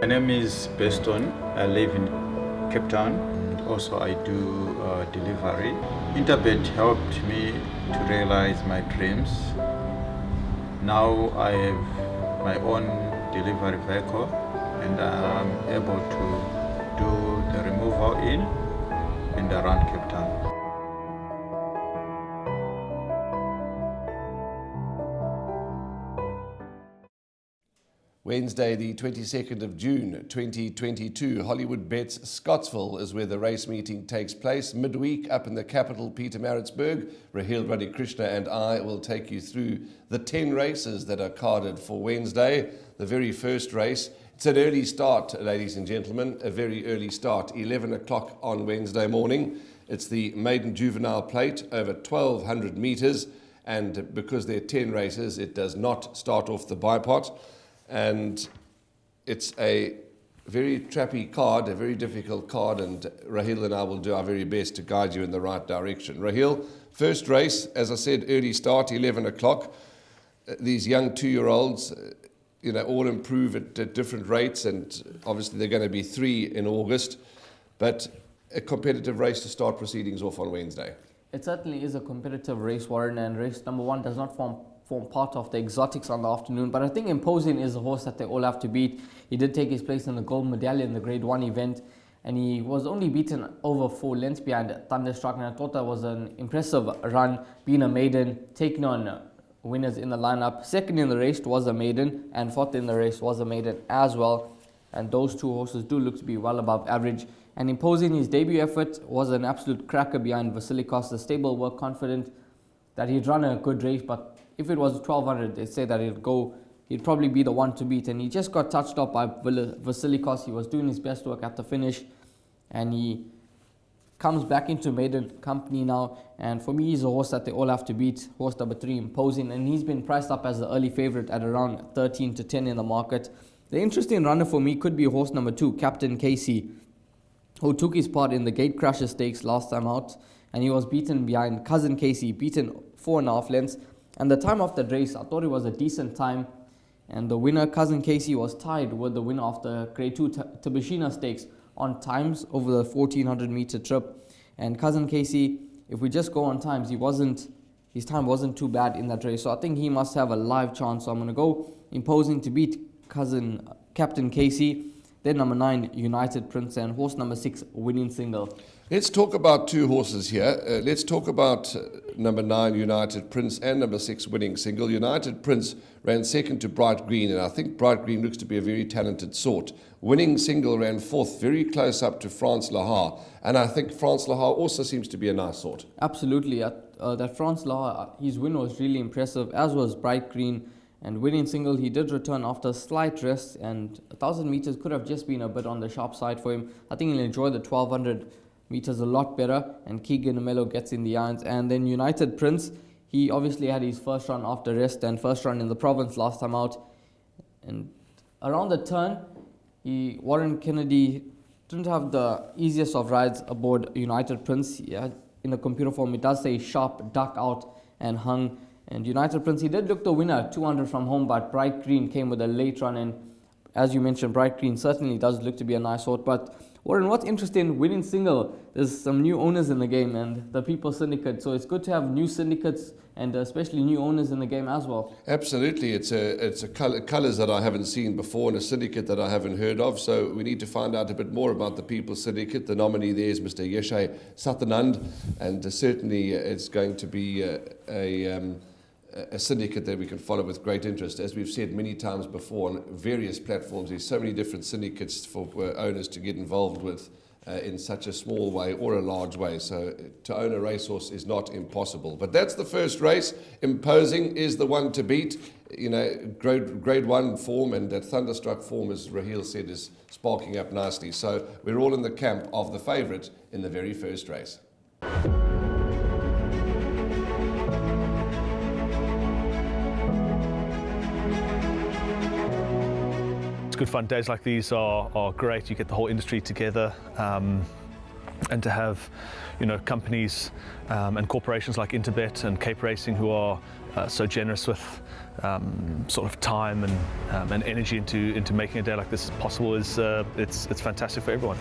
name is Beston. I live in Cape Town. Also, I do delivery. Interbet helped me to realize my dreams. Now I have my own delivery vehicle and I'm able to do the removal in and around Cape Town. Wednesday, the 22nd of June, 2022, Hollywoodbets Scottsville is where the race meeting takes place. Midweek up in the capital, Pietermaritzburg. Raheel Radhikrishna and I will take you through the 10 races that are carded for Wednesday. The very first race, it's an early start, ladies and gentlemen, a very early start, 11 o'clock on Wednesday morning. It's the maiden juvenile plate over 1,200 metres, and because there are 10 races, it does not start off the bipot. And it's a very trappy card, a very difficult card, and Raheel and I will do our very best to guide you in the right direction. Raheel, first race, as I said, early start, 11 o'clock. These young 2-year-olds, all improve at different rates, and obviously they're going to be 3 in August, but a competitive race to start proceedings off on Wednesday. It certainly is a competitive race, Warren, and race number 1 does not form part of the exotics on the afternoon, but I think Imposing is a horse that they all have to beat. He did take his place in the gold medallion in the grade 1 event, and he was only beaten over 4 lengths behind Thunderstruck, and I thought that was an impressive run, being a maiden, taking on winners in the lineup. Second in the race was a maiden, and fourth in the race was a maiden as well, and those 2 horses do look to be well above average. And Imposing, his debut effort was an absolute cracker behind Vasilikos. The stable were confident that he'd run a good race, but if it was 1,200, they'd say that he'd probably be the one to beat. And he just got touched up by Vasilikos. He was doing his best work at the finish, and he comes back into maiden company now. And for me, he's a horse that they all have to beat. Horse number 3, Imposing, and he's been priced up as the early favourite at around 13 to 10 in the market. The interesting runner for me could be horse number 2, Captain Casey, who took his part in the Gatecrasher Stakes last time out, and he was beaten behind Cousin Casey, beaten 4.5 lengths. And the time of the race, I thought it was a decent time. And the winner, Cousin Casey, was tied with the winner of the Grade 2 Tabashina Stakes on times over the 1,400 meter trip. And Cousin Casey, if we just go on times, his time wasn't too bad in that race. So I think he must have a live chance. So I'm going to go Imposing to beat Captain Casey. Then number 9, United Prince, and horse number 6, Winning Single. Let's talk about 2 horses here. Let's talk about number 9, United Prince, and number 6, Winning Single. United Prince ran second to Bright Green, and I think Bright Green looks to be a very talented sort. Winning Single ran 4th, very close up to France Lahar, and I think France Lahar also seems to be a nice sort. Absolutely. That France Lahar, his win was really impressive, as was Bright Green. And Winning Single, he did return after a slight rest, and 1,000 meters could have just been a bit on the sharp side for him. I think he'll enjoy the 1,200 meters a lot better, and Keegan Mello gets in the irons. And then United Prince, he obviously had his first run after rest and first run in the province last time out. And around the turn, Warren Kennedy didn't have the easiest of rides aboard United Prince. In the computer form, it does say sharp duck out and hung. And United Prince, he did look the winner, 200 from home, but Bright Green came with a late run. And as you mentioned, Bright Green certainly does look to be a nice horse. But Warren, what's interesting, Winning Single, there's some new owners in the game and the People Syndicate. So it's good to have new syndicates and especially new owners in the game as well. Absolutely. It's a colours that I haven't seen before and a syndicate that I haven't heard of. So we need to find out a bit more about the People Syndicate. The nominee there is Mr. Yeshe Sathanand, and certainly it's going to be a syndicate that we can follow with great interest. As we've said many times before on various platforms, there's so many different syndicates for owners to get involved with in such a small way or a large way. So to own a racehorse is not impossible. But that's the first race. Imposing is the one to beat. Grade 1 form, and that Thunderstruck form, as Raheel said, is sparking up nicely. So we're all in the camp of the favourite in the very first race. Good fun. Days like these are great. You get the whole industry together. And to have, companies and corporations like Interbet and Cape Racing who are so generous with sort of time and energy into making a day like this possible is it's fantastic for everyone.